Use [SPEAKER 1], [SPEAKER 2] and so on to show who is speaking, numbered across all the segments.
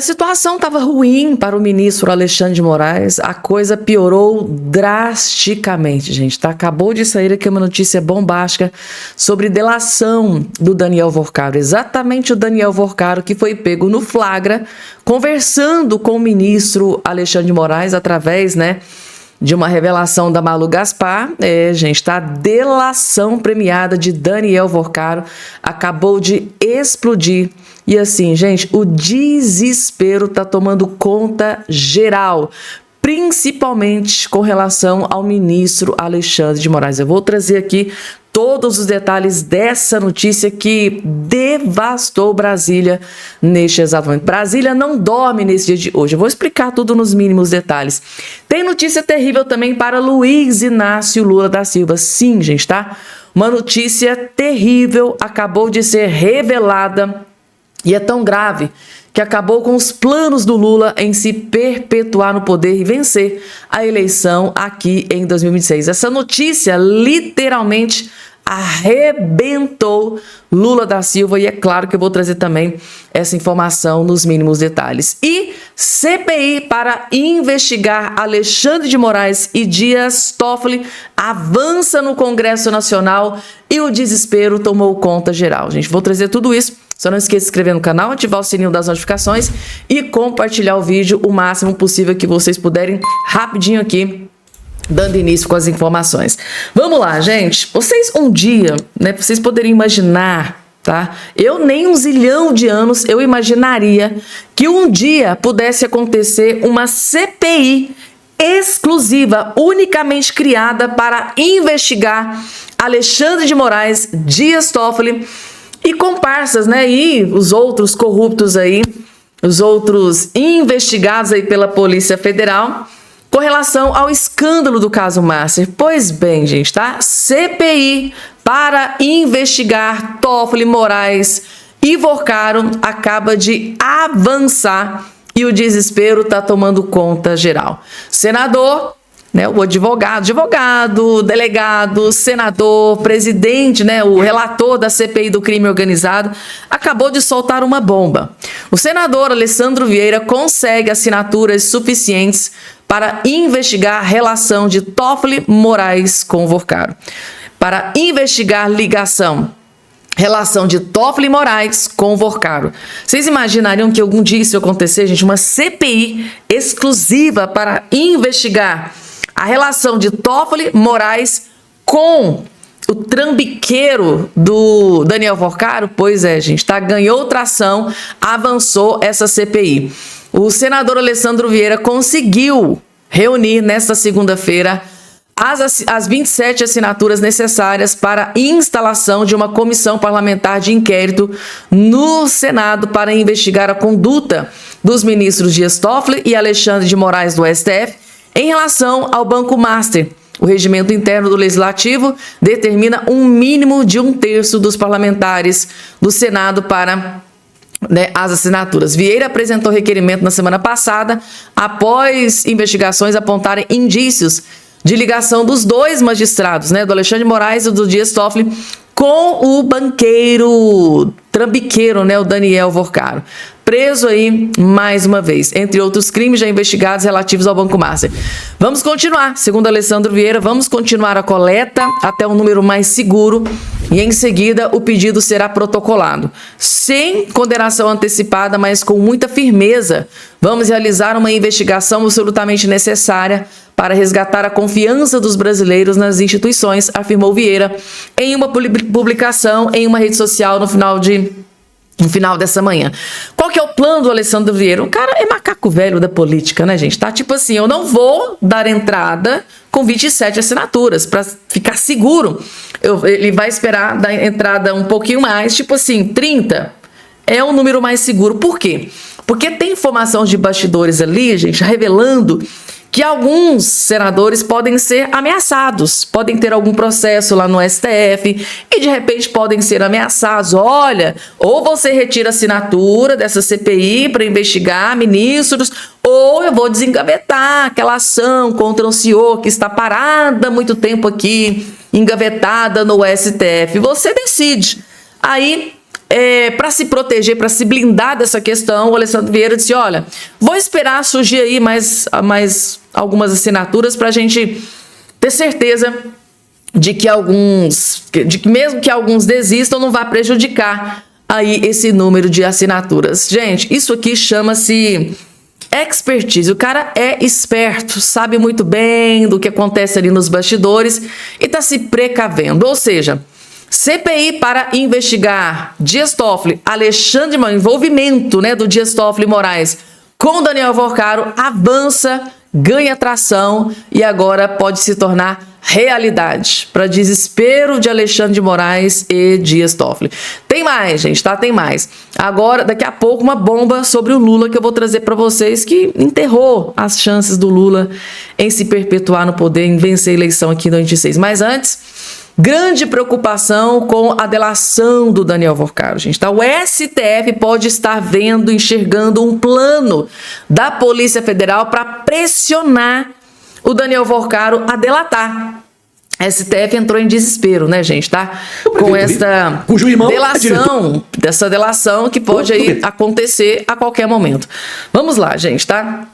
[SPEAKER 1] a situação estava ruim para o ministro Alexandre de Moraes, a coisa piorou drasticamente, gente, tá? Acabou de sair aqui uma notícia bombástica sobre delação do Daniel Vorcaro, exatamente o Daniel Vorcaro que foi pego no flagra, conversando com o ministro Alexandre de Moraes através, de uma revelação da Malu Gaspar. Gente, tá? A delação premiada de Daniel Vorcaro acabou de explodir. E assim, gente, o desespero tá tomando conta geral, principalmente com relação ao ministro Alexandre de Moraes. Eu vou trazer aqui todos os detalhes dessa notícia que devastou Brasília neste exato momento. Brasília não dorme nesse dia de hoje. Eu vou explicar tudo nos mínimos detalhes. Tem notícia terrível também para Luiz Inácio Lula da Silva. Sim, gente, tá? Uma notícia terrível acabou de ser revelada e é tão grave que acabou com os planos do Lula em se perpetuar no poder e vencer a eleição aqui em 2026. Essa notícia literalmente arrebentou Lula da Silva e é claro que eu vou trazer também essa informação nos mínimos detalhes. E CPI para investigar Alexandre de Moraes e Dias Toffoli avança no Congresso Nacional e o desespero tomou conta geral. Gente, vou trazer tudo isso. Só não esqueça de se inscrever no canal, ativar o sininho das notificações e compartilhar o vídeo o máximo possível que vocês puderem, rapidinho aqui, dando início com as informações. Vamos lá, gente. Vocês um dia, vocês poderiam imaginar, tá? Eu nem um zilhão de anos eu imaginaria que um dia pudesse acontecer uma CPI exclusiva, unicamente criada para investigar Alexandre de Moraes, Dias Toffoli e comparsas, e os outros corruptos aí, os outros investigados aí pela Polícia Federal com relação ao escândalo do caso Master. Pois bem, gente, tá? CPI para investigar Toffoli, Moraes e Vorcaro acaba de avançar e o desespero tá tomando conta geral. Senador, o advogado, delegado, senador, presidente, o relator da CPI do crime organizado, acabou de soltar uma bomba. O senador Alessandro Vieira consegue assinaturas suficientes para investigar a relação de Toffoli Moraes com Vorcaro. Para investigar relação de Toffoli Moraes com Vorcaro. Vocês imaginariam que algum dia isso acontecer, gente? Uma CPI exclusiva para investigar a relação de Toffoli Moraes com o trambiqueiro do Daniel Vorcaro? Pois é, gente, tá? Ganhou tração, avançou essa CPI. O senador Alessandro Vieira conseguiu reunir nesta segunda-feira as 27 assinaturas necessárias para a instalação de uma comissão parlamentar de inquérito no Senado para investigar a conduta dos ministros Dias Toffoli e Alexandre de Moraes do STF em relação ao Banco Master. O regimento interno do Legislativo determina um mínimo de 1/3 dos parlamentares do Senado para as assinaturas. Vieira apresentou requerimento na semana passada, após investigações apontarem indícios de ligação dos dois magistrados, do Alexandre de Moraes e do Dias Toffoli, com o banqueiro trambiqueiro, o Daniel Vorcaro, preso aí mais uma vez, entre outros crimes já investigados relativos ao Banco Master. Vamos continuar, segundo Alessandro Vieira, vamos continuar a coleta até um número mais seguro e em seguida o pedido será protocolado. Sem condenação antecipada, mas com muita firmeza, vamos realizar uma investigação absolutamente necessária para resgatar a confiança dos brasileiros nas instituições, afirmou Vieira em uma publicação em uma rede social no final dessa manhã. Qual que é o plano do Alessandro Vieira? O cara é macaco velho da política, gente? Tá tipo assim, eu não vou dar entrada com 27 assinaturas para ficar seguro. Ele vai esperar dar entrada um pouquinho mais, tipo assim, 30 é um número mais seguro. Por quê? Porque tem informação de bastidores ali, gente, revelando que alguns senadores podem ser ameaçados, podem ter algum processo lá no STF e de repente podem ser ameaçados. Olha, ou você retira a assinatura dessa CPI para investigar ministros, ou eu vou desengavetar aquela ação contra o senhor que está parada há muito tempo aqui, engavetada no STF. Você decide. Aí para se proteger, para se blindar dessa questão, o Alessandro Vieira disse, olha, vou esperar surgir aí mais algumas assinaturas para a gente ter certeza de que mesmo que alguns desistam, não vai prejudicar aí esse número de assinaturas. Gente, isso aqui chama-se expertise. O cara é esperto, sabe muito bem do que acontece ali nos bastidores e está se precavendo. Ou seja, CPI para investigar Dias Toffoli, Alexandre de Moraes, envolvimento, né, do Dias Toffoli Moraes com Daniel Alvorcaro avança, ganha tração e agora pode se tornar realidade, para desespero de Alexandre de Moraes e Dias Toffoli. Tem mais, gente, tá? Tem mais. Agora, daqui a pouco, uma bomba sobre o Lula que eu vou trazer para vocês, que enterrou as chances do Lula em se perpetuar no poder, em vencer a eleição aqui no 26. Mas antes, grande preocupação com a delação do Daniel Alvorcaro, gente, tá? O STF pode estar vendo, enxergando um plano da Polícia Federal para pressionar o Daniel Alvorcaro a delatar. STF entrou em desespero, né, gente, tá? Com essa delação que pode aí acontecer a qualquer momento. Vamos lá, gente, tá?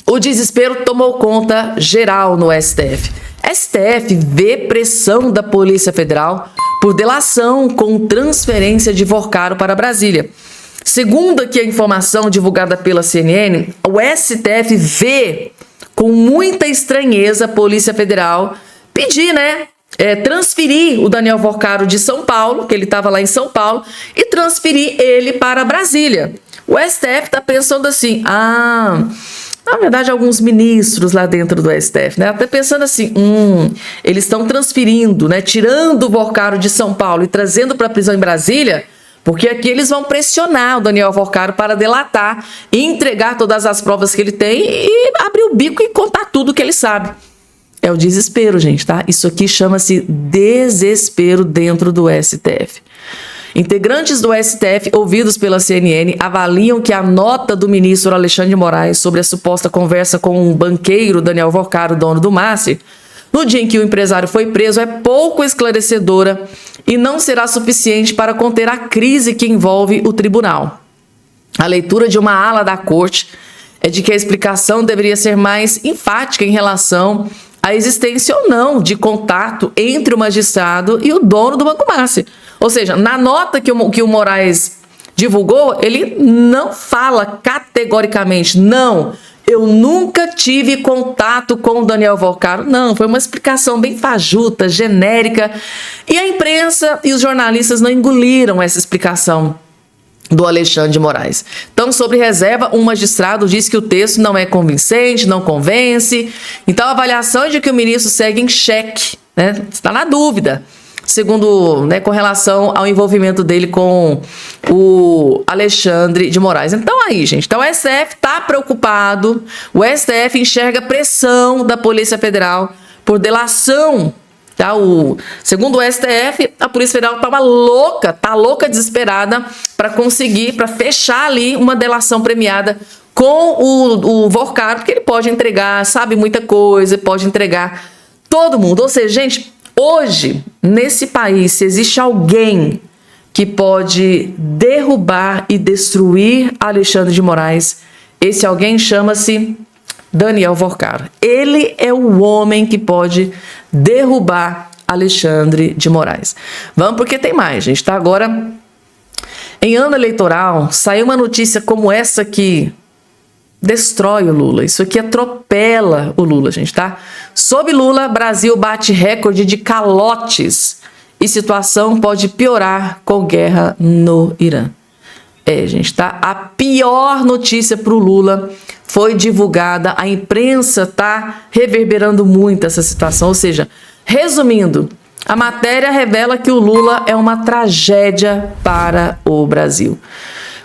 [SPEAKER 1] O desespero tomou conta geral no STF. STF vê pressão da Polícia Federal por delação com transferência de Alvorcaro para Brasília. Segundo aqui a informação divulgada pela CNN, o STF vê com muita estranheza a Polícia Federal pedir, né, transferir o Daniel Alvorcaro de São Paulo, que ele estava lá em São Paulo, e transferir ele para Brasília. O STF está pensando assim, na verdade, alguns ministros lá dentro do STF, né, até pensando assim, eles estão transferindo, né, tirando o Alvorcaro de São Paulo e trazendo para a prisão em Brasília, porque aqui eles vão pressionar o Daniel Alvorcaro para delatar e entregar todas as provas que ele tem e abrir o bico e contar tudo que ele sabe. É o desespero, gente, tá? Isso aqui chama-se desespero dentro do STF. Integrantes do STF, ouvidos pela CNN, avaliam que a nota do ministro Alexandre de Moraes sobre a suposta conversa com o banqueiro Daniel Alvorcaro, dono do Master, no dia em que o empresário foi preso, é pouco esclarecedora e não será suficiente para conter a crise que envolve o tribunal. A leitura de uma ala da corte é de que a explicação deveria ser mais enfática em relação à existência ou não de contato entre o magistrado e o dono do Banco Master. Ou seja, na nota que o Moraes divulgou, ele não fala categoricamente, não, eu nunca tive contato com o Daniel Alvorcaro. Não, foi uma explicação bem fajuta, genérica. E a imprensa e os jornalistas não engoliram essa explicação do Alexandre de Moraes. Então, sobre reserva, um magistrado diz que o texto não é convincente, não convence. Então, a avaliação é de que o ministro segue em xeque, né? Está na dúvida. Segundo, né, com relação ao envolvimento dele com o Alexandre de Moraes. Então aí, gente, então o STF está preocupado, o STF enxerga pressão da Polícia Federal por delação, tá? Segundo o STF, a Polícia Federal tá louca, desesperada para fechar ali uma delação premiada com o Alvorcaro, porque ele pode entregar, sabe muita coisa, pode entregar todo mundo. Ou seja, gente, hoje, nesse país, se existe alguém que pode derrubar e destruir Alexandre de Moraes, esse alguém chama-se Daniel Alvorcaro. Ele é o homem que pode derrubar Alexandre de Moraes. Vamos porque tem mais, gente, tá? Agora, em ano eleitoral, saiu uma notícia como essa que destrói o Lula. Isso aqui atropela o Lula, gente, tá? Sob Lula, Brasil bate recorde de calotes e situação pode piorar com guerra no Irã. Gente, tá? A pior notícia para o Lula foi divulgada. A imprensa tá reverberando muito essa situação. Ou seja, resumindo, a matéria revela que o Lula é uma tragédia para o Brasil.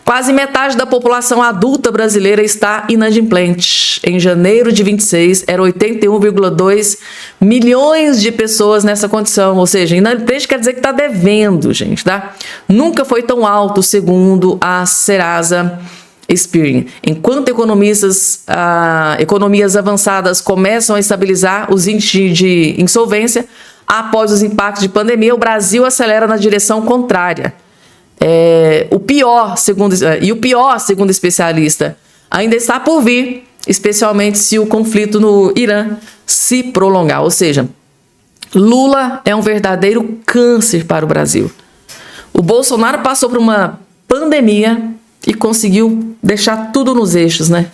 [SPEAKER 1] Quase metade da população adulta brasileira está inadimplente. Em janeiro de 26, era 81,2 milhões de pessoas nessa condição. Ou seja, inadimplente quer dizer que está devendo, gente, tá? Nunca foi tão alto, segundo a Serasa Experian. Enquanto economias avançadas começam a estabilizar os índices de insolvência, após os impactos de pandemia, o Brasil acelera na direção contrária. o pior, segundo especialista, ainda está por vir, especialmente se o conflito no Irã se prolongar. Ou seja, Lula é um verdadeiro câncer para o Brasil. O Bolsonaro passou por uma pandemia e conseguiu deixar tudo nos eixos, né?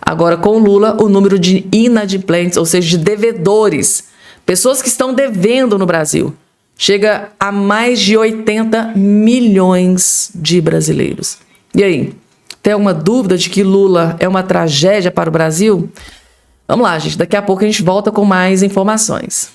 [SPEAKER 1] Agora, com o Lula, o número de inadimplentes, ou seja, de devedores, pessoas que estão devendo no Brasil, chega a mais de 80 milhões de brasileiros. E aí, tem alguma dúvida de que Lula é uma tragédia para o Brasil? Vamos lá, gente. Daqui a pouco a gente volta com mais informações.